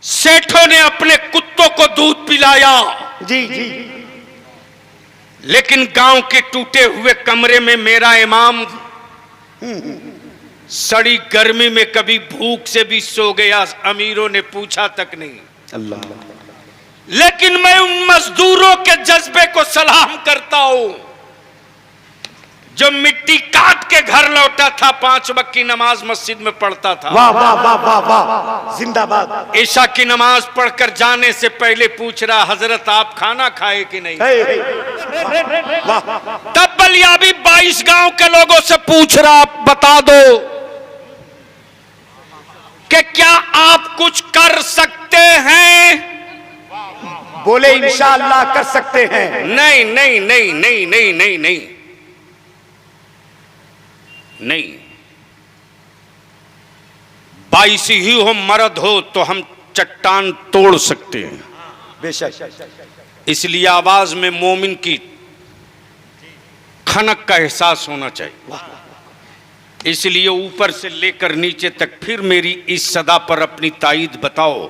सेठों ने अपने कुत्तों को दूध पिलाया, जी जी, लेकिन गांव के टूटे हुए कमरे में मेरा इमाम सड़ी गर्मी में कभी भूख से भी सो गया, अमीरों ने पूछा तक नहीं। अल्लाह। लेकिन मैं उन मजदूरों के जज्बे को सलाम करता हूं जो मिट्टी काट के घर लौटा था, 5 वक्त की नमाज मस्जिद में पढ़ता था। वाह वाह वाह वाह वाह, जिंदाबाद। ईशा की नमाज पढ़कर जाने से पहले पूछ रहा, हजरत आप खाना खाए कि नहीं? वाह। तब बलियाबी 22 गांव के लोगों से पूछ रहा, बता दो कि क्या आप कुछ कर सकते हैं? बोले इंशाअल्लाह कर सकते हैं। नहीं नहीं नहीं नहीं नहीं नहीं नहीं नहीं, 22 ही हो मर्द हो तो हम चट्टान तोड़ सकते हैं। बेशक। इसलिए आवाज में मोमिन की खनक का एहसास होना चाहिए। इसलिए ऊपर से लेकर नीचे तक फिर मेरी इस सदा पर अपनी ताईद बताओ,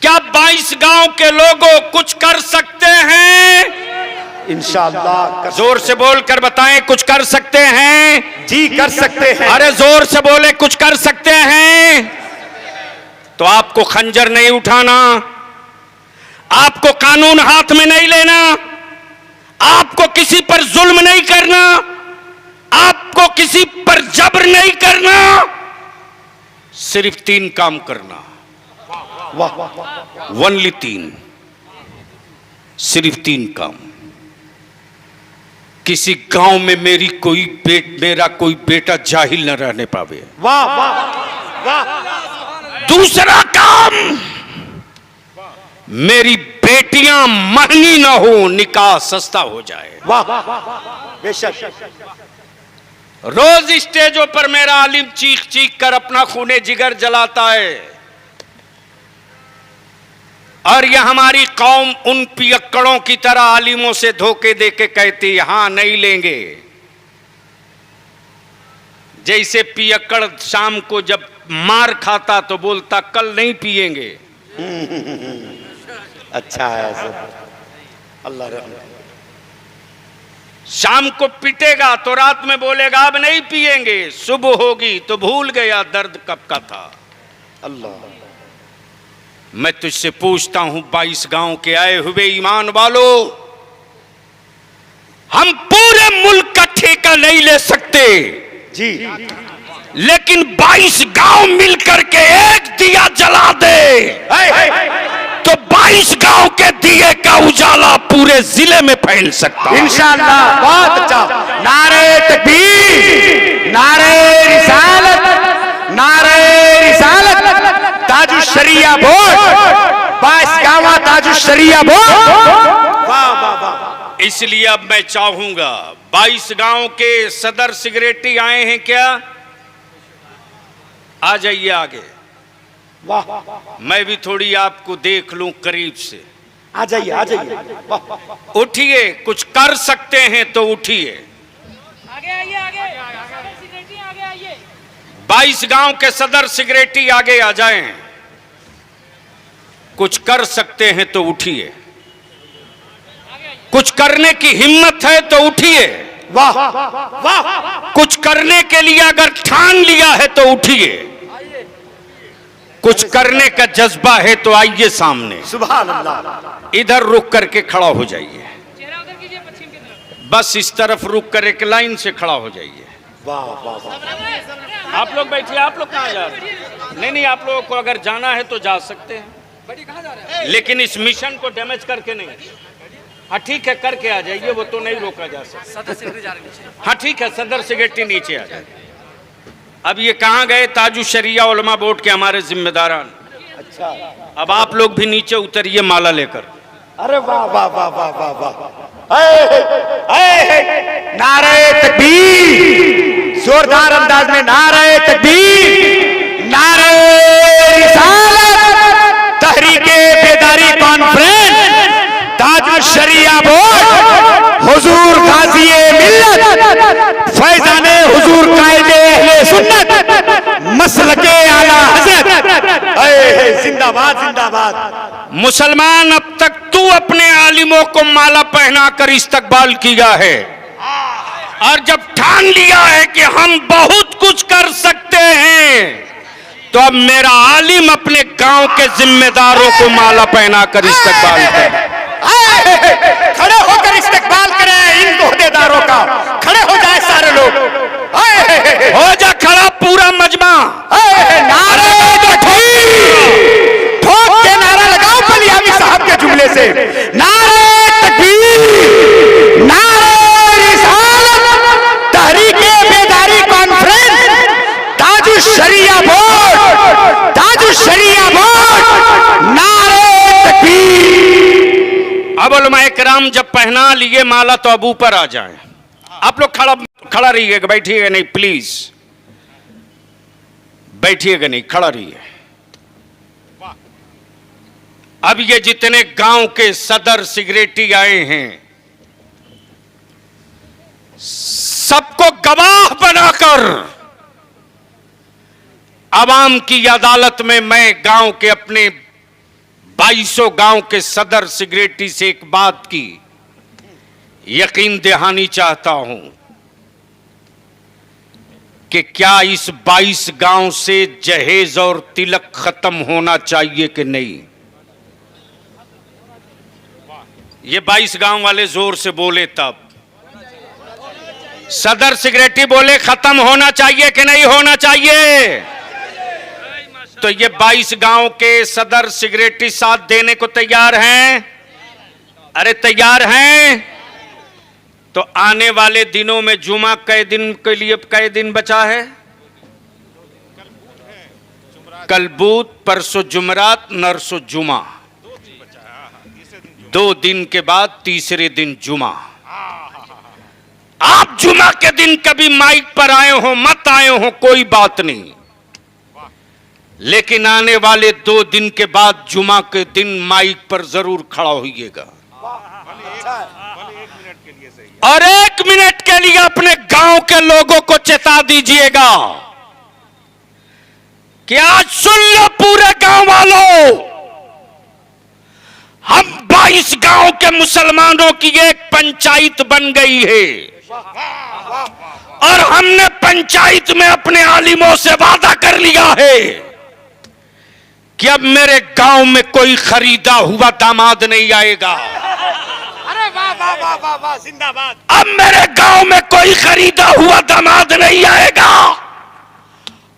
क्या 22 गांव के लोगों कुछ कर सकते हैं? इंशाअल्लाह। जोर से बोलकर बताएं, कुछ कर सकते हैं? जी कर सकते हैं। अरे जोर से बोले, कुछ कर सकते हैं? तो आपको खंजर नहीं उठाना, आपको कानून हाथ में नहीं लेना, आपको किसी पर जुल्म नहीं करना, आपको किसी पर जबर नहीं करना, सिर्फ 3 काम करना। वाह। ओनली 3, सिर्फ 3 काम। किसी गांव में मेरा कोई बेटा जाहिल न रहने पावे। वाह वाह वाह। दूसरा काम, मेरी बेटियां महंगी ना हो, निकाह सस्ता हो जाए। वाह बेशक। रोज स्टेजों पर मेरा आलिम चीख चीख कर अपना खूने जिगर जलाता है, और यह हमारी कौम उन पियक्कड़ों की तरह आलिमों से धोखे देके कहती, हां नहीं लेंगे। जैसे पियक्कड़ शाम को जब मार खाता तो बोलता कल नहीं पिएंगे। अच्छा है अल्लाह रहम। शाम को पिटेगा तो रात में बोलेगा अब नहीं पिएंगे, सुबह होगी तो भूल गया दर्द कब का था। अल्लाह। मैं तुझसे पूछता हूं 22 गांव के आए हुए ईमान वालों, हम पूरे मुल्क का ठेका नहीं ले सकते जी, लेकिन 22 गांव मिलकर के एक दिया जला दे तो 22 गांव के दिए का उजाला पूरे जिले में फैल सकता है। इंशाअल्लाह। बहुत अच्छा। नारे तकबीर, नारे रिसालत, नारे रिसालत, ताजु शरिया बोल, 22 गाँव ताजु शरिया बोल। वाह वाह वाह। इसलिए अब मैं चाहूंगा 22 गांव के सदर सिगरेटी आए हैं क्या? आ जाइए आगे। वाह। मैं भी थोड़ी आपको देख लूं करीब से। आ जाइए आ जाइए। वाह। उठिए, कुछ कर सकते हैं तो उठिए। आगे आइए, आगे आइए। 22 गांव के सदर सिगरेटी आगे आ जाएं। कुछ कर सकते हैं तो उठिए, कुछ करने की हिम्मत है तो उठिए। वाह वाह। कुछ करने के लिए अगर ठान लिया है तो उठिए, कुछ करने का जज्बा है तो आइए सामने। सुभान अल्लाह। इधर रुक करके खड़ा हो जाइए, चेहरा उधर कीजिए पश्चिम की तरफ। बस इस तरफ रुक कर एक लाइन से खड़ा हो जाइए। वाह वाह वाह। आप लोग बैठिए। आप लोग कहाँ जा रहे हैं? नहीं, आप लोगों को अगर जाना है तो जा सकते हैं, लेकिन इस मिशन को डैमेज करके नहीं। हाँ ठीक है, करके आ जाइए, वो तो नहीं रोका जा सकता। हाँ ठीक है, सदर सेक्रेटरी नीचे आ जाए। अब ये कहाँ गए? ताजु शरिया उलमा बोर्ड के हमारे जिम्मेदारान। अच्छा। अब आप लोग भी नीचे उतरिए माला लेकर। अरे वाह वाह वाह वाह वाह वाह। नारे तकबीर, जोरदार अंदाज में नारे तकबीर, नारे रिसालत, तहरीके बेदारी कॉन्फ्रेंस, ताजु शरिया बोर्ड, हुजूर गाज़ी मिल्लत, फैज़ाने हुजूर कायदे अहले सुन्नत, मसलके आला हज़रत जिंदाबाद जिंदाबाद। मुसलमान, अब तक तू अपने आलिमों को माला पहनाकर इस्तकबाल किया है, और जब ठान लिया है कि हम बहुत कुछ कर सकते हैं, तो अब मेरा आलिम अपने गांव के जिम्मेदारों को माला पहनाकर इस्तकबाल करे। खड़े होकर इस्तकबाल करें इन ओहदेदारों का। खड़े हो जाए सारे लोग। हो जा खड़ा पूरा मजमा। नारे तकबीर, ठोक के नारा लगाओ बलियामी साहब के जुमले से। नारे तकबीर, नारे रिसालत, तहरीके बेदारी कॉन्फ्रेंस, ताजुल शरिया बोर्ड, ताजुल शरिया बोर्ड, नारे तकबीर। अब उलमाए किराम जब पहना लिए माला तो अब ऊपर आ जाएं। आप लोग खड़ा रहिएगा, बैठिएगा नहीं प्लीज, बैठिएगा नहीं, खड़ा रहिए। अब ये जितने गांव के सदर सिगरेटी आए हैं, सबको गवाह बनाकर आवाम की अदालत में मैं गांव के अपने 2200 गांव के सदर सिगरेटी से एक बात की यकीन दहानी चाहता हूं कि क्या इस 22 गांव से जहेज और तिलक खत्म होना चाहिए कि नहीं। ये 22 गांव वाले जोर से बोले, तब सदर सिगरेटी बोले खत्म होना चाहिए कि नहीं होना चाहिए। तो ये 22 गांव के सदर सिगरेटी साथ देने को तैयार हैं? अरे तैयार हैं? तो आने वाले दिनों में जुमा कई दिन के लिए कई दिन बचा है? कल बुध, परसों जुमरात, नरसों जुमा, 2 दिन के बाद तीसरे दिन जुमा। आप जुमा के दिन कभी माइक पर आए हो मत आए हो कोई बात नहीं, लेकिन आने वाले 2 दिन के बाद जुमा के दिन माइक पर जरूर खड़ा होइएगा और 1 मिनट के लिए अपने गांव के लोगों को चेता दीजिएगा कि आज सुन लो पूरे गांव वालों, हम 22 गांव के मुसलमानों की एक पंचायत बन गई है और हमने पंचायत में अपने आलिमों से वादा कर लिया है कि अब मेरे गांव में कोई खरीदा हुआ दामाद नहीं आएगा। अरे वाह वाह वाह वाह वाह, जिंदाबाद। अब मेरे गांव में कोई खरीदा हुआ दामाद नहीं आएगा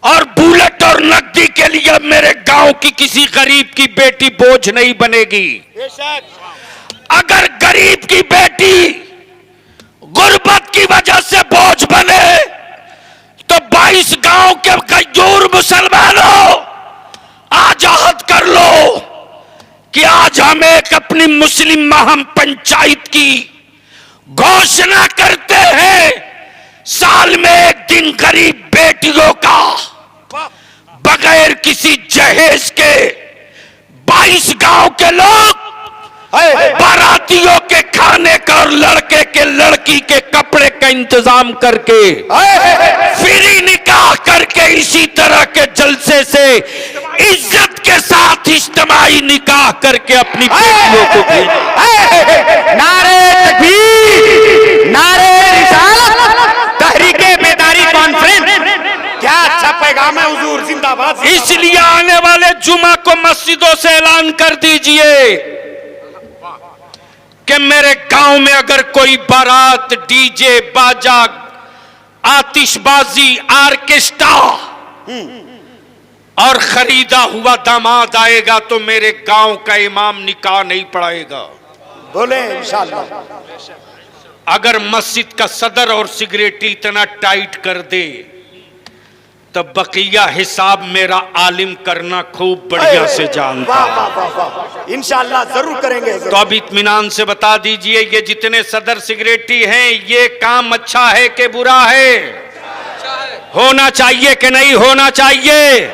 और बुलेट और नकदी के लिए अब मेरे गांव की किसी गरीब की बेटी बोझ नहीं बनेगी। अगर गरीब की बेटी गुर्बत की वजह से बोझ बने तो 22 गांव के कमजोर मुसलमानों आज अहद कर लो कि आज हम एक अपनी मुस्लिम महम पंचायत की घोषणा करते हैं। साल में एक दिन गरीब बेटियों का बगैर किसी जहेज के 22 गांव के लोग बारातियों के खाने का और लड़के के लड़की के कपड़े का इंतजाम करके फ्री निकाह करके इसी तरह के जलसे से इज्जत के साथ इज्तिमाई निकाह करके अपनी बेटियों को भेजें। नारे तकबीर, नारे रिसालत, तहरीके बेदारी कॉन्फ्रेंस। क्या अच्छा पैगाम है हुजूर, जिंदाबाद। इसलिए आने वाले जुमा को मस्जिदों से ऐलान कर दीजिए कि मेरे गांव में अगर कोई बारात, डीजे, बाजा, आतिशबाजी, ऑर्केस्ट्रा और खरीदा हुआ दामाद आएगा तो मेरे गांव का इमाम निकाह नहीं पढ़ाएगा। बोले इंशाअल्लाह। अगर मस्जिद का सदर और सिगरेटी इतना टाइट कर दे तो बकिया हिसाब मेरा आलिम करना खूब बढ़िया से जानता है। इंशाअल्लाह जरूर करेंगे। तो अब इत्मीनान से बता दीजिए, ये जितने सदर सिगरेटी हैं, ये काम अच्छा है कि बुरा है? होना चाहिए कि नहीं होना चाहिए?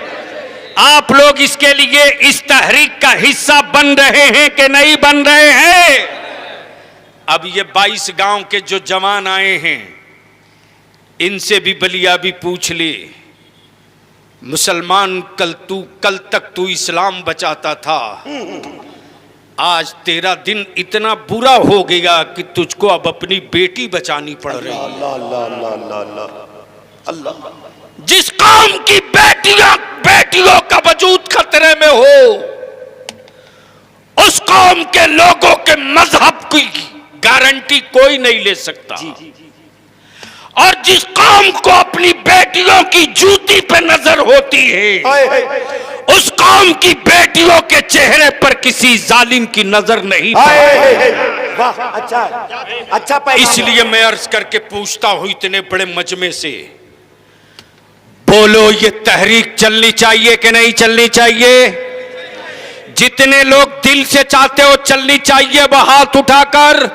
आप लोग इसके लिए इस तहरीक का हिस्सा बन रहे हैं कि नहीं बन रहे हैं? अब ये 22 गांव के जो जवान आए हैं, इनसे भी बलिया भी पूछ ले मुसलमान कल तक तू इस्लाम बचाता था, आज तेरा दिन इतना बुरा हो गया कि तुझको अब अपनी बेटी बचानी पड़ रही है। अल्लाह अल्लाह अल्लाह अल्लाह अल्लाह अल्लाह। जिस कौम की बेटियों का वजूद खतरे में हो, उस कौम के लोगों के मजहब की गारंटी कोई नहीं ले सकता। और जिस कौम को अपनी बेटियों की जूती पे नजर होती है, उस कौम की बेटियों के चेहरे पर किसी जालिम की नजर नहीं पड़ती। वाह, अच्छा अच्छा पैगाम। इसलिए मैं अर्ज करके पूछता हूं इतने बड़े मजमे से, बोलो ये तहरीक चलनी चाहिए कि नहीं चलनी चाहिए? जितने लोग दिल से चाहते हो चलनी चाहिए वो हाथ उठाकर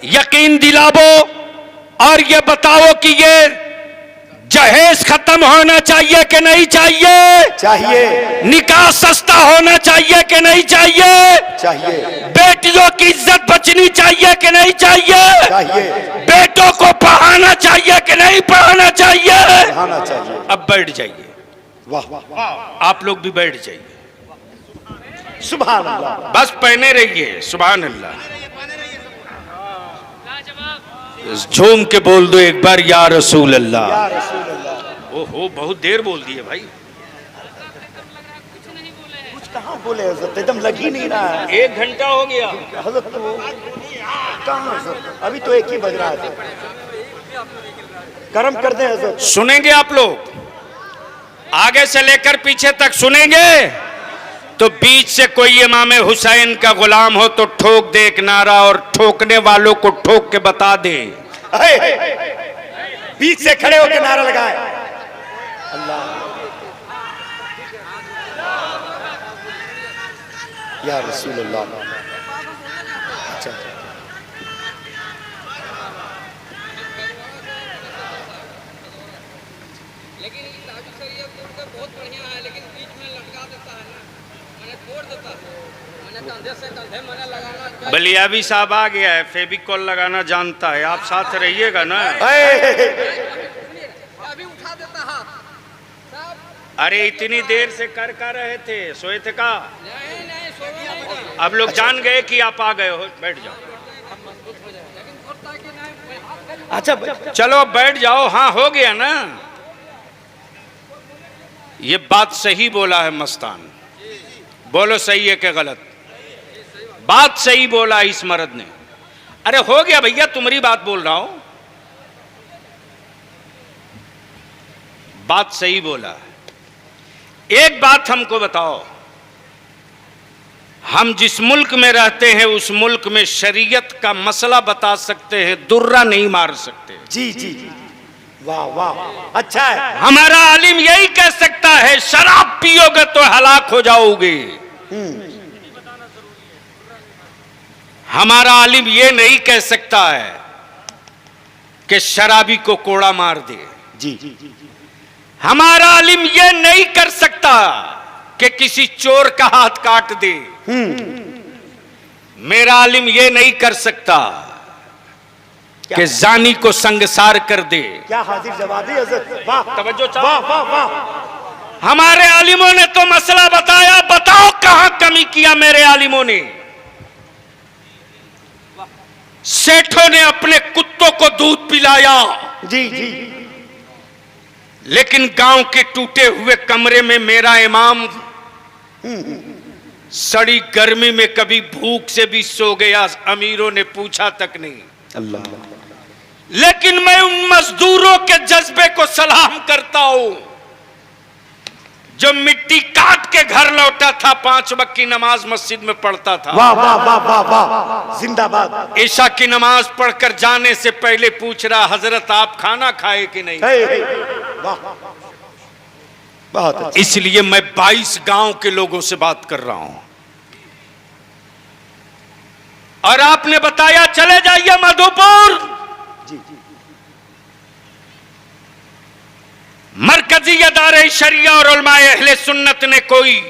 यकीन दिलावो और ये बताओ कि ये जहेज खत्म होना चाहिए कि नहीं चाहिए? चाहिए। निकाह सस्ता होना चाहिए कि नहीं चाहिए? चाहिए। बेटियों की इज्जत बचनी चाहिए कि नहीं चाहिए? चाहिए। बेटों को पढ़ाना चाहिए कि नहीं पढ़ाना चाहिए? पढ़ाना चाहिए। अब बैठ जाइए, वाह वाह, आप लोग भी बैठ जाइए, सुभान अल्लाह। बस पहने रहिए, सुभान अल्लाह। झूम के बोल दो एक बार, या रसूल अल्लाह। या रसूल अल्लाह। ओहो, बहुत देर बोल दिए भाई। कुछ कहाँ बोले हजरत, एकदम लग ही नहीं रहा है। 1 घंटा हो गया हजरत तो कहाँ हजरत, अभी तो 1 ही बज रहा है। कर्म कर दे हजरत। सुनेंगे आप लोग, आगे से लेकर पीछे तक सुनेंगे। तो बीच से कोई इमाम हुसैन का गुलाम हो तो ठोक दे एक नारा, और ठोकने वालों को ठोक के बता दे। बीच से खड़े होकर नारा लगाए, अल्लाह या रसूल अल्लाह। अच्छा, लेकिन ताबी शरीयत तो बहुत बढ़िया है, लेकिन बीच में लटका देता है ना, मैंने तोड़ देता है, मैंने कंधे से कंधे मैंने लगाना। बलियावी साहब आ गया है, फेविकॉल लगाना जानता है, आप साथ रहिएगा ना। अभी उठा देता हाथ साहब। अरे इतनी देर से कर रहे थे, सोए थे का? नहीं नहीं, सोना मुझे। अब लोग जान गए कि आप आ गए हो, बैठ जाओ। अच्छा चलो अब बैठ जाओ। हाँ हो गया ना, ये बात सही बोला है मस्तान। बोलो सही है कि गलत? बात सही बोला इस मर्द ने। अरे हो गया भैया, तुम्हारी बात बोल रहा हूं, बात सही बोला। एक बात हमको बताओ, हम जिस मुल्क में रहते हैं उस मुल्क में शरीयत का मसला बता सकते हैं, दुर्रा नहीं मार सकते। जी जी, वाह वाह, अच्छा है। हमारा आलिम यही कह सकता है शराब पियोगे तो हलाक हो जाओगे। हमारा आलिम ये नहीं कह सकता है कि शराबी को कोड़ा मार दे। जी, हमारा आलिम ये नहीं कर सकता कि किसी चोर का हाथ काट दे। मेरा आलिम ये नहीं कर सकता कि जानी को संगसार कर दे। क्या हाजिर जवाबी हजरत, वाह तवज्जो चाहो। वाह वाह वाह। हमारे आलिमों ने तो मसला बताया, बताओ कहां कमी किया मेरे आलिमों ने? सेठों ने अपने कुत्तों को दूध पिलाया, जी जी, लेकिन गांव के टूटे हुए कमरे में मेरा इमाम सड़ी गर्मी में कभी भूख से भी सो गया, अमीरों ने पूछा तक नहीं। अल्लाह। लेकिन मैं उन मजदूरों के जज्बे को सलाम करता हूं जो मिट्टी काट के घर लौटा था, 5 वक्त की नमाज मस्जिद में पढ़ता था। वाह वाह वाह वाह वाह, जिंदाबाद। ईशा की नमाज पढ़कर जाने से पहले पूछ रहा, हजरत आप खाना खाए कि नहीं? वाह, बहुत अच्छा। इसलिए मैं 22 गांव के लोगों से बात कर रहा हूं, और आपने बताया चले जाइए मधुपुर। जी, मरकजी अदारे शरिया और उलमाए अहले सुन्नत ने कोई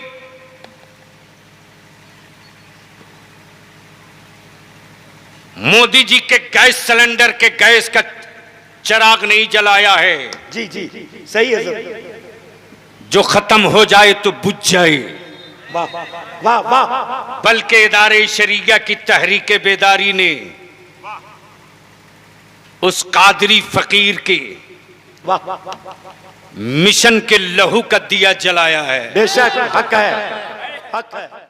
मोदी जी के गैस सिलेंडर के गैस का चिराग नहीं जलाया है। जी जी, सही है सर। जो खत्म हो जाए तो बुझ जाए, वाह वाह वाह, बल्कि इदारे शरिया की तहरीक बेदारी ने उस कादरी फकीर के वाह, मिशन के लहू का दिया जलाया है। बेशक हक है, हक है।